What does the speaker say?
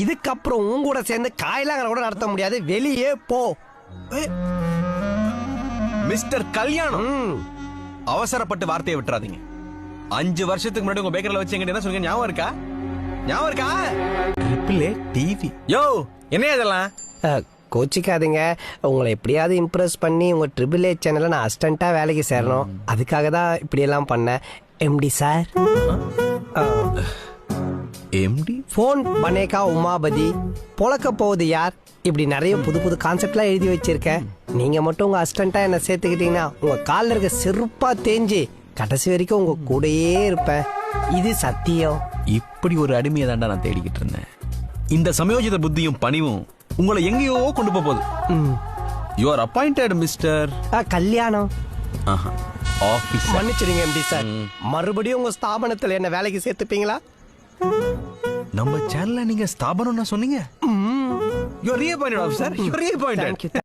இதுக்கப்புறம் உன் கூட சேர்ந்து காயலாங்கிற கூட நடத்த முடியாது. வெளியே போ. மிஸ்டர் கல்யாணம், அவசரப்பட்டு வார்த்தையை விட்டுறாதீங்க. 5 வருஷத்துக்கு முன்னாடி உங்க பேக்கரில வச்சு எங்கிட்ட என்ன சொல்லுங்க, ஞாபகம் இருக்கா? ஞாபகம் இருக்கா? Triple A TV. யோ, என்ன இதெல்லாம்? கோச்சிக்காதீங்க. உங்களை எப்படியாவது இம்ப்ரெஸ் பண்ணி உங்கள் ட்ரிபிள் ஏ சேனலில் நான் அசிஸ்டண்ட்டாக வேலைக்கு சேரணும். அதுக்காக தான் இப்படியெல்லாம் பண்ணேன். MD sir. எம்டி? ஃபோன் பனேகா உமாபதி, பொழக்க போகுது யார், இப்படி நிறைய புது புது கான்செப்ட்லாம் எழுதி வச்சிருக்கேன். நீங்கள் மட்டும் உங்கள் அசிஸ்டண்ட்டாக என்னை சேர்த்துக்கிட்டீங்கன்னா உங்கள் காலில் இருக்க செருப்பாக தேஞ்சு கடைசி வரைக்கும் உங்கள் கூடயே இருப்பேன். இது சத்தியம். இப்படி ஒரு அடிமையை தாண்டா நான் தேடிக்கிட்டு இருந்தேன். இந்த சமயோஜித புத்தியும் பணிவும் உங்களை எங்கேயோ கொண்டு போகுது. யூ ஆர் அப்பாயிண்டட் மிஸ்டர் கல்யாணம். ஆபீஸ். மன்னிச்சிடுங்க எம்டி சார். மறுபடியும் உங்க ஸ்தாபனத்தில் என்ன வேலைக்கு சேர்த்துப்பீங்களா? நம்ம சேனல்ல நீங்க ஸ்தாபனம் சொன்னீங்க. You are reappointed officer. You are reappointed.